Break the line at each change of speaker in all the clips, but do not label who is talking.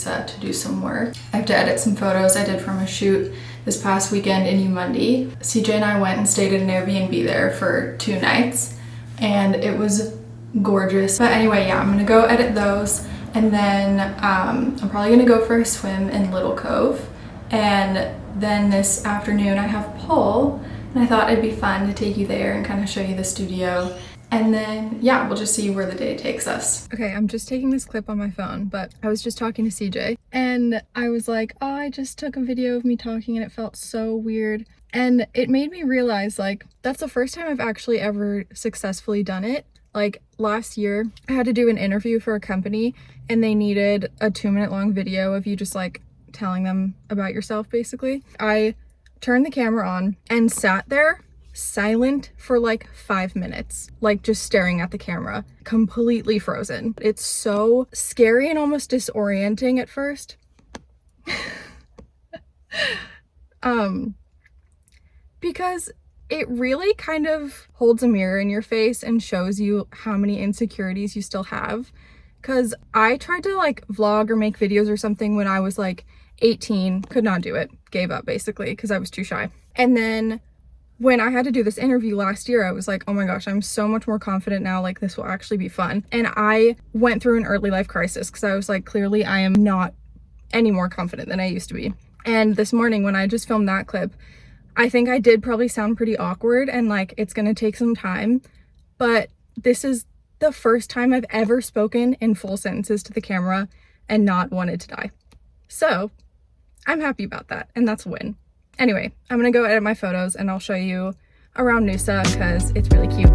Noosa to do some work. I have to edit some photos I did from a shoot this past weekend in Umundi. CJ and I went and stayed at an Airbnb there for 2 nights and it was gorgeous. But anyway, yeah, I'm gonna go edit those and then I'm probably gonna go for a swim in Little Cove. And then this afternoon I have pole and I thought it'd be fun to take you there and kind of show you the studio. And then, yeah, we'll just see where the day takes us. Okay, I'm just taking this clip on my phone, but I was just talking to CJ and I was like, oh, I just took a video of me talking and it felt so weird. And it made me realize, like, that's the first time I've actually ever successfully done it. Like, last year, I had to do an interview for a company and they needed a 2-minute long video of you just, like, telling them about yourself, basically. I turned the camera on and sat there silent for like 5 minutes, like just staring at the camera, completely frozen. It's so scary and almost disorienting at first. Because it really kind of holds a mirror in your face and shows you how many insecurities you still have. Because I tried to like vlog or make videos or something when I was like 18, could not do it, gave up basically because I was too shy. And then when I had to do this interview last year, I was like, oh my gosh, I'm so much more confident now, like this will actually be fun. And I went through an early life crisis because I was like, clearly I am not any more confident than I used to be. And this morning when I just filmed that clip, I think I did probably sound pretty awkward and like it's gonna take some time, but this is the first time I've ever spoken in full sentences to the camera and not wanted to die. So I'm happy about that, and that's a win. Anyway, I'm gonna go edit my photos and I'll show you around Noosa because it's really cute.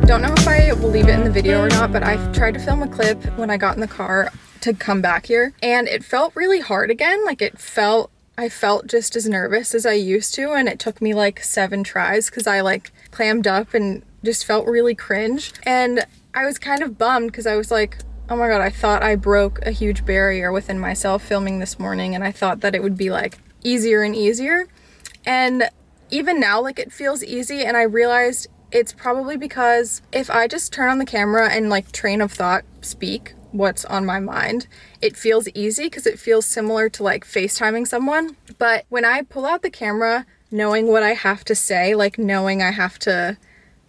Don't know if I will leave it in the video or not, but I tried to film a clip when I got in the car to come back here and it felt really hard again. Like I felt just as nervous as I used to, and it took me like 7 tries because I like clammed up and just felt really cringe. And I was kind of bummed because I was like, oh my god, I thought I broke a huge barrier within myself filming this morning and I thought that it would be like easier and easier. And even now, like it feels easy, and I realized it's probably because if I just turn on the camera and like train of thought speak what's on my mind, it feels easy because it feels similar to like FaceTiming someone. But when I pull out the camera knowing what I have to say, like knowing I have to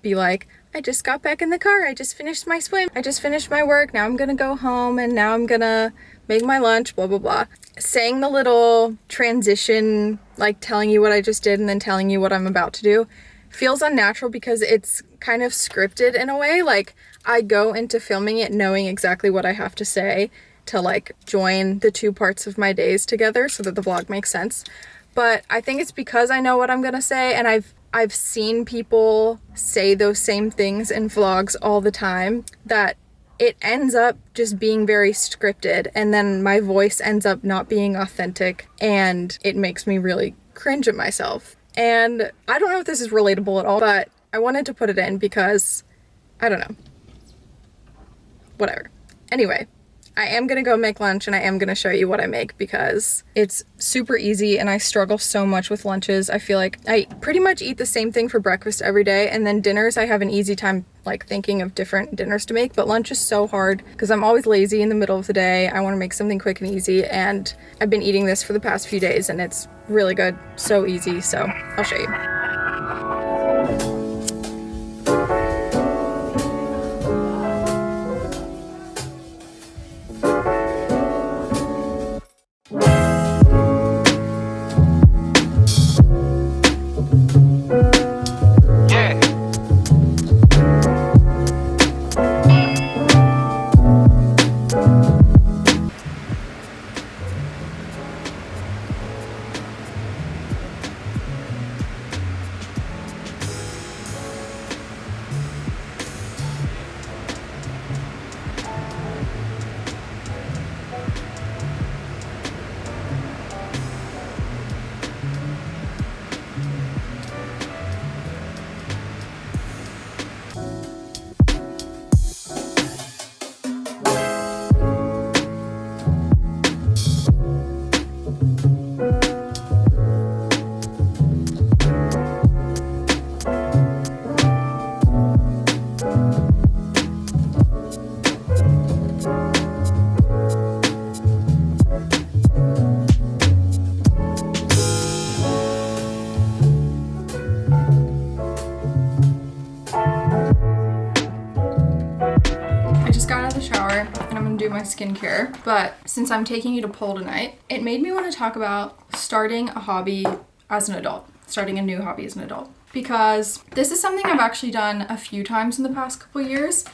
be like, I just got back in the car, I just finished my swim, I just finished my work, now I'm gonna go home and now I'm gonna make my lunch, blah blah blah. Saying the little transition, like telling you what I just did and then telling you what I'm about to do, feels unnatural because it's kind of scripted in a way. Like I go into filming it knowing exactly what I have to say to like join the 2 parts of my days together so that the vlog makes sense. But I think it's because I know what I'm gonna say, and I've seen people say those same things in vlogs all the time that it ends up just being very scripted, and then my voice ends up not being authentic and it makes me really cringe at myself. And I don't know if this is relatable at all, but I wanted to put it in because, I don't know, whatever. Anyway, I am gonna go make lunch and I am gonna show you what I make because it's super easy and I struggle so much with lunches. I feel like I pretty much eat the same thing for breakfast every day, and then dinners I have an easy time like thinking of different dinners to make, but lunch is so hard because I'm always lazy in the middle of the day. I want to make something quick and easy, and I've been eating this for the past few days and it's really good, so easy, so I'll show you. do my skincare, but since I'm taking you to pole tonight, it made me want to talk about starting a hobby as an adult, starting a new hobby as an adult. Because this is something I've actually done a few times in the past couple years,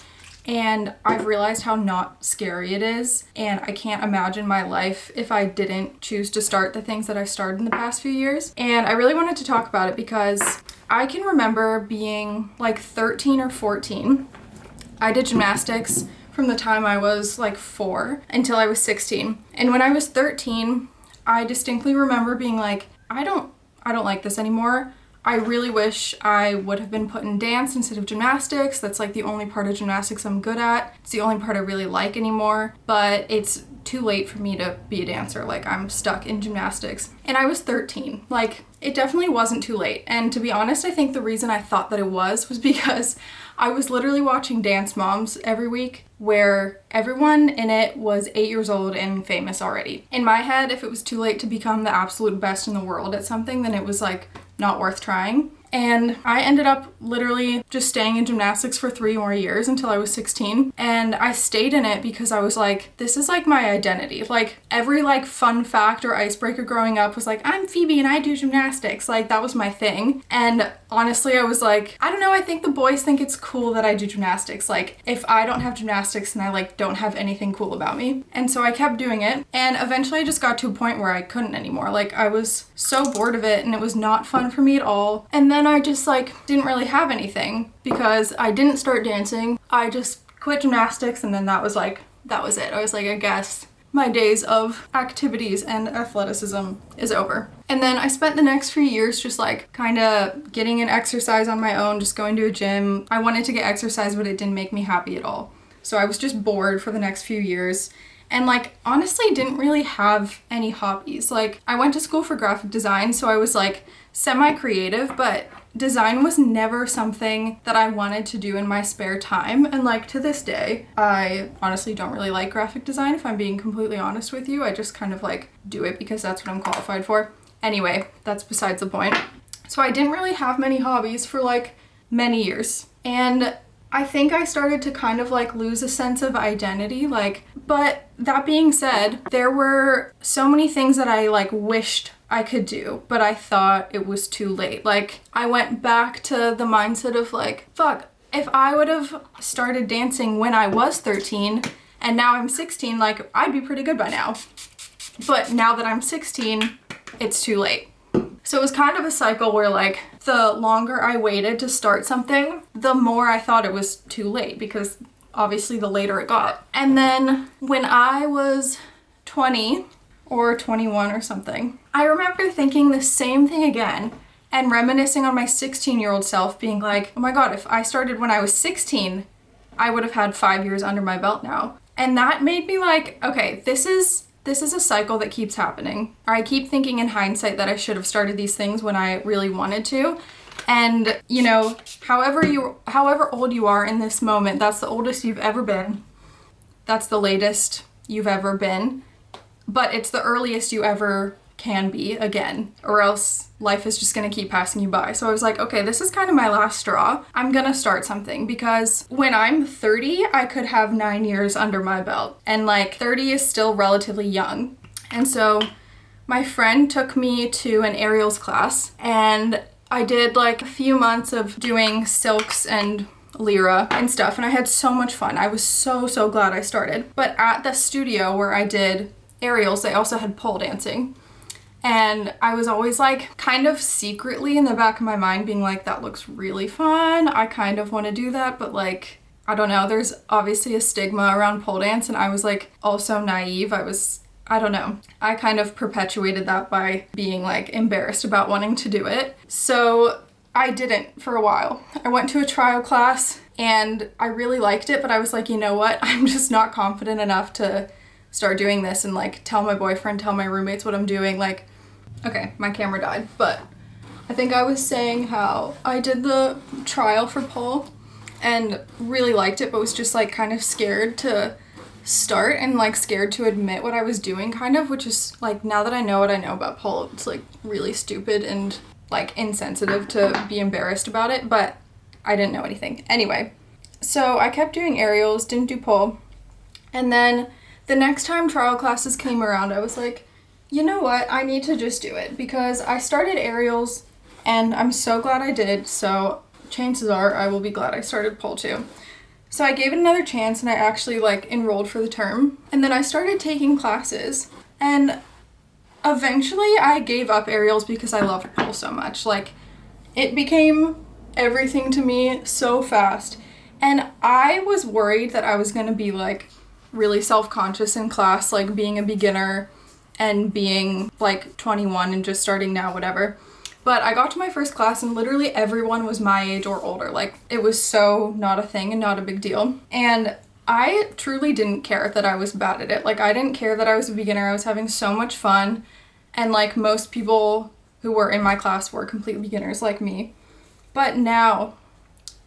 and I've realized how not scary it is, and I can't imagine my life if I didn't choose to start the things that I've started in the past few years. And I really wanted to talk about it because I can remember being like 13 or 14. I did gymnastics from the time I was like 4 until I was 16. And when I was 13, I distinctly remember being like, I don't like this anymore. I really wish I would have been put in dance instead of gymnastics. That's like the only part of gymnastics I'm good at. It's the only part I really like anymore, but it's too late for me to be a dancer. Like, I'm stuck in gymnastics. And I was 13. Like, it definitely wasn't too late. And to be honest, I think the reason I thought that it was because I was literally watching Dance Moms every week where everyone in it was 8 years old and famous already. In my head, if it was too late to become the absolute best in the world at something, then it was like not worth trying. And I ended up literally just staying in gymnastics for 3 more years until I was 16. And I stayed in it because I was like, this is like my identity. Like, every like fun fact or icebreaker growing up was like, I'm Phoebe and I do gymnastics. Like, that was my thing. And honestly, I was like, I don't know, I think the boys think it's cool that I do gymnastics. Like, if I don't have gymnastics, then I like don't have anything cool about me. And so I kept doing it. And eventually I just got to a point where I couldn't anymore. Like, I was so bored of it and it was not fun for me at all. And then I just like didn't really have anything because I didn't start dancing. I just quit gymnastics, and then that was it. I was like, I guess my days of activities and athleticism is over. And then I spent the next few years just like kind of getting in exercise on my own, just going to a gym. I wanted to get exercise, but it didn't make me happy at all. So I was just bored for the next few years. And like, honestly, didn't really have any hobbies. Like, I went to school for graphic design, so I was like semi-creative, but design was never something that I wanted to do in my spare time. And like, to this day, I honestly don't really like graphic design, if I'm being completely honest with you. I just kind of like do it because that's what I'm qualified for. Anyway, that's besides the point. So I didn't really have many hobbies for like many years. And I think I started to kind of like lose a sense of identity, like, but that being said, there were so many things that I like wished I could do, but I thought it was too late. Like, I went back to the mindset of like, fuck, if I would have started dancing when I was 13 and now I'm 16, like, I'd be pretty good by now. But now that I'm 16, it's too late. So it was kind of a cycle where like, the longer I waited to start something, the more I thought it was too late, because obviously the later it got. And then when I was 20 or 21 or something, I remember thinking the same thing again and reminiscing on my 16-year-old self, being like, oh my god, if I started when I was 16, I would have had 5 years under my belt now. And that made me like, okay, this is a cycle that keeps happening. I keep thinking in hindsight that I should have started these things when I really wanted to. And, you know, however old you are in this moment, that's the oldest you've ever been. That's the latest you've ever been. But it's the earliest you ever can be again, or else life is just gonna keep passing you by. So I was like, okay, this is kind of my last straw. I'm gonna start something, because when I'm 30, I could have 9 years under my belt. And like, 30 is still relatively young. And so my friend took me to an aerials class, and I did like a few months of doing silks and lyra and stuff, and I had so much fun. I was so glad I started. But at the studio where I did aerials, they also had pole dancing. And I was always like kind of secretly in the back of my mind being like, that looks really fun. I kind of want to do that, but like, I don't know. There's obviously a stigma around pole dance, and I was like also naive. I don't know. I kind of perpetuated that by being like embarrassed about wanting to do it. So I didn't for a while. I went to a trial class and I really liked it, but I was like, you know what? I'm just not confident enough to start doing this and like tell my boyfriend, tell my roommates what I'm doing. Like, okay, my camera died, but I think I was saying how I did the trial for pole and really liked it, but was just like kind of scared to start and like scared to admit what I was doing, kind of, which is like, now that I know what I know about pole, it's like really stupid and like insensitive to be embarrassed about it, but I didn't know anything. Anyway, so I kept doing aerials, didn't do pole, and then the next time trial classes came around, I was like, you know what, I need to just do it, because I started aerials and I'm so glad I did, so chances are I will be glad I started pole too. So I gave it another chance and I actually like enrolled for the term, and then I started taking classes, and eventually I gave up aerials because I loved pole so much. Like, it became everything to me so fast, and I was worried that I was gonna be like really self-conscious in class, like being a beginner and being like 21 and just starting now, whatever. But I got to my first class and literally everyone was my age or older. Like, it was so not a thing and not a big deal. And I truly didn't care that I was bad at it. Like, I didn't care that I was a beginner. I was having so much fun. And like, most people who were in my class were complete beginners like me. But now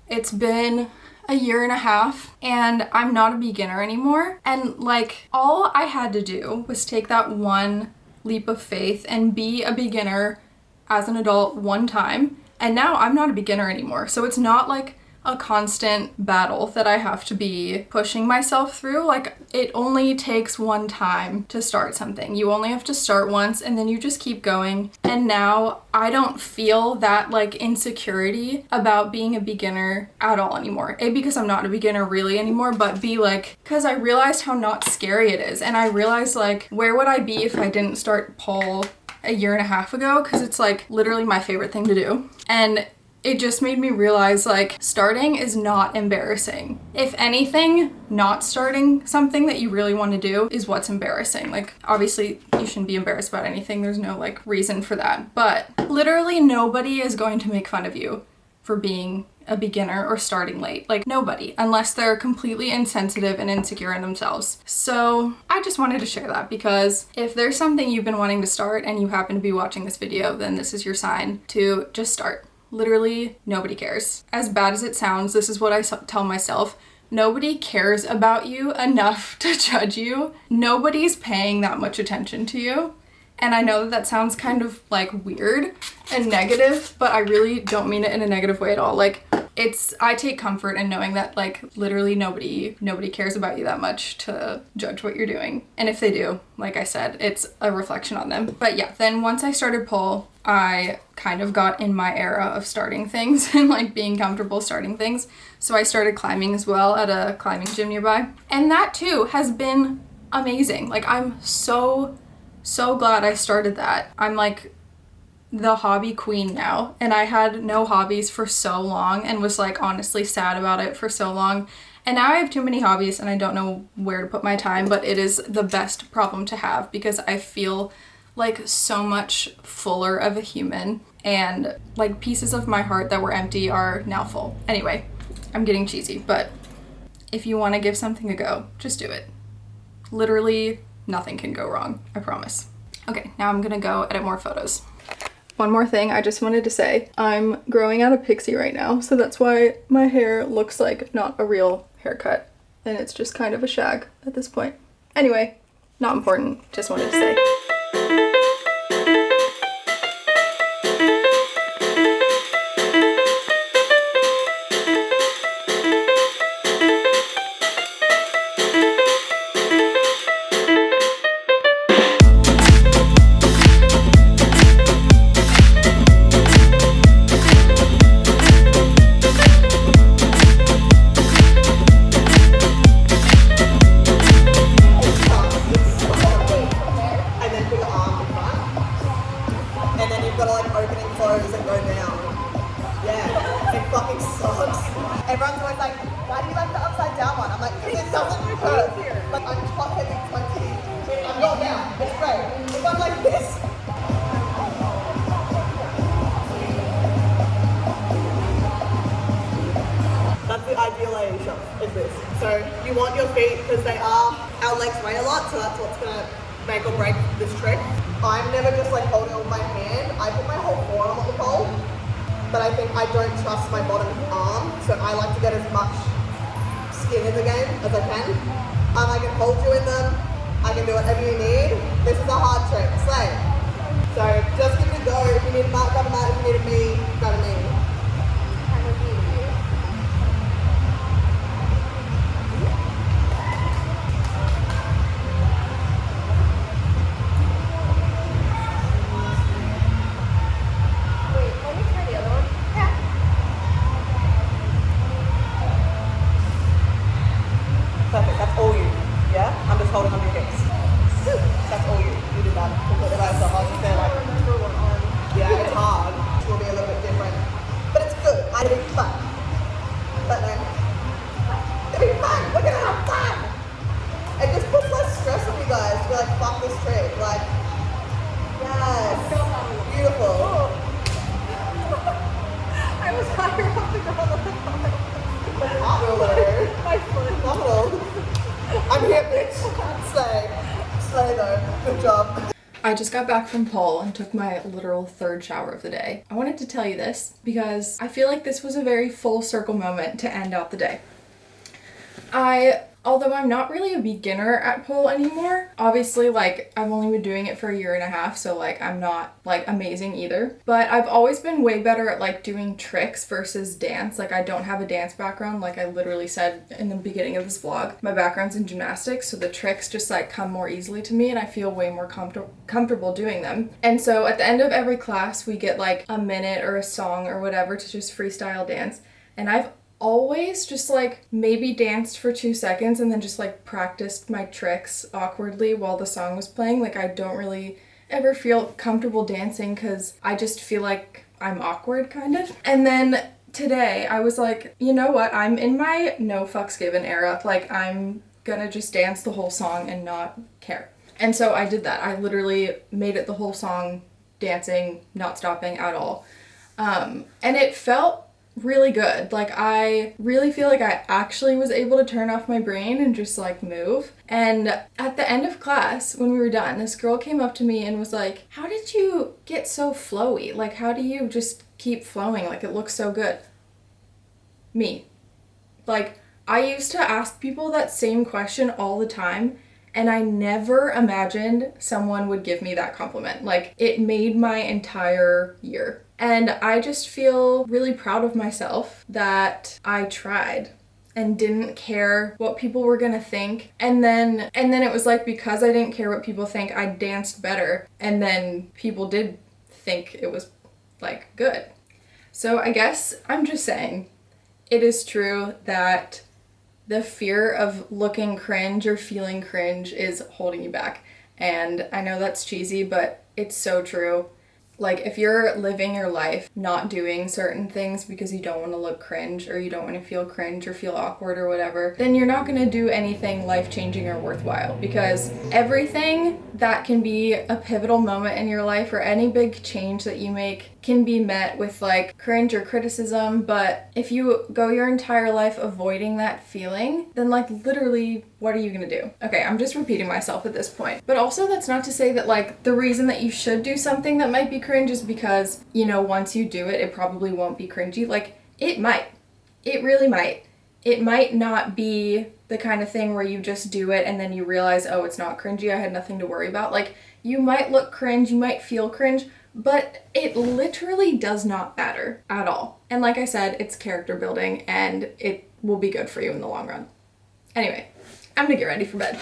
it's been a year and a half and I'm not a beginner anymore. And like, all I had to do was take that one leap of faith and be a beginner as an adult one time, and now I'm not a beginner anymore. So it's not like a constant battle that I have to be pushing myself through. Like, it only takes one time to start something. You only have to start once and then you just keep going. And now I don't feel that like insecurity about being a beginner at all anymore. A, because I'm not a beginner really anymore, but B, like, because I realized how not scary it is. And I realized like, where would I be if I didn't start pole a year and a half ago? Because it's like literally my favorite thing to do. And it just made me realize like, starting is not embarrassing. If anything, not starting something that you really want to do is what's embarrassing. Like, obviously you shouldn't be embarrassed about anything. There's no like reason for that. But literally nobody is going to make fun of you for being a beginner or starting late. Like, nobody, unless they're completely insensitive and insecure in themselves. So I just wanted to share that, because if there's something you've been wanting to start and you happen to be watching this video, then this is your sign to just start. Literally nobody cares. As bad as it sounds, this is what I tell myself. Nobody cares about you enough to judge you. Nobody's paying that much attention to you. And I know that that sounds kind of like weird and negative, but I really don't mean it in a negative way at all. Like, I take comfort in knowing that like literally nobody cares about you that much to judge what you're doing. And if they do, like I said, it's a reflection on them. But yeah, then once I started pole, I kind of got in my era of starting things and like being comfortable starting things. So I started climbing as well at a climbing gym nearby. And that too has been amazing. Like, I'm so glad I started that. I'm like the hobby queen now, and I had no hobbies for so long and was like honestly sad about it for so long. And now I have too many hobbies and I don't know where to put my time, but it is the best problem to have, because I feel like so much fuller of a human, and like pieces of my heart that were empty are now full. Anyway, I'm getting cheesy, but if you want to give something a go, just do it. Literally nothing can go wrong, I promise. Okay, now I'm gonna go edit more photos. One more thing I just wanted to say. I'm growing out a pixie right now, so that's why my hair looks like not a real haircut, and it's just kind of a shag at this point. Anyway, not important, just wanted to say.
Everyone's always like, why do you like the upside down one? I'm like, because it doesn't hurt. Like, I'm top heavy 20. I'm not down. It's great. If I'm like this. That's the ideal AA shot, is this. So you want your feet, because our legs weigh a lot, so that's what's going to make or break this trick. I'm never just like holding on with my hand. I put my whole forearm on the pole. But I think I don't trust my bottom arm, so I like to get as much skin in the game as I can. I can hold you in them, I can do whatever you need. This is a hard trick, slay. So just give it a go. If you need a mat, grab a mat. If you need a knee, grab a knee. My foot. I'm here, bitch. Slay though. Good job.
I just got back from pole and took my literal third shower of the day. I wanted to tell you this because I feel like this was a very full circle moment to end out the day. Although I'm not really a beginner at pole anymore, obviously, like, I've only been doing it for a year and a half, so, like, I'm not, like, amazing either. But I've always been way better at, like, doing tricks versus dance. Like, I don't have a dance background, like I literally said in the beginning of this vlog. My background's in gymnastics, so the tricks just, like, come more easily to me, and I feel way more comfortable doing them. And so at the end of every class, we get, like, a minute or a song or whatever to just freestyle dance. And I've always just like maybe danced for 2 seconds and then just like practiced my tricks awkwardly while the song was playing. Like, I don't really ever feel comfortable dancing because I just feel like I'm awkward kind of. And then today I was like, you know what, I'm in my no fucks given era. Like, I'm gonna just dance the whole song and not care. And so I did that. I literally made it the whole song, dancing, not stopping at all. And it felt really good. Like, I really feel like I actually was able to turn off my brain and just like move. And at the end of class, when we were done, this girl came up to me and was like, how did you get so flowy? Like, how do you just keep flowing? Like, it looks so good. Me. Like, I used to ask people that same question all the time, and I never imagined someone would give me that compliment. Like, it made my entire year. And I just feel really proud of myself that I tried and didn't care what people were gonna think. And then it was like, because I didn't care what people think, I danced better. And then people did think it was like good. So I guess I'm just saying, it is true that the fear of looking cringe or feeling cringe is holding you back. And I know that's cheesy, but it's so true. Like, if you're living your life not doing certain things because you don't want to look cringe or you don't want to feel cringe or feel awkward or whatever, then you're not going to do anything life-changing or worthwhile, because everything that can be a pivotal moment in your life or any big change that you make can be met with like cringe or criticism. But if you go your entire life avoiding that feeling, then like literally what are you gonna do? Okay, I'm just repeating myself at this point. But also, that's not to say that like the reason that you should do something that might be cringe is because, you know, once you do it, it probably won't be cringy. Like, it might. It really might. It might not be the kind of thing where you just do it and then you realize, oh, it's not cringy, I had nothing to worry about. Like, you might look cringe, you might feel cringe, but it literally does not matter at all. And like I said, it's character building and it will be good for you in the long run. Anyway, I'm gonna get ready for bed.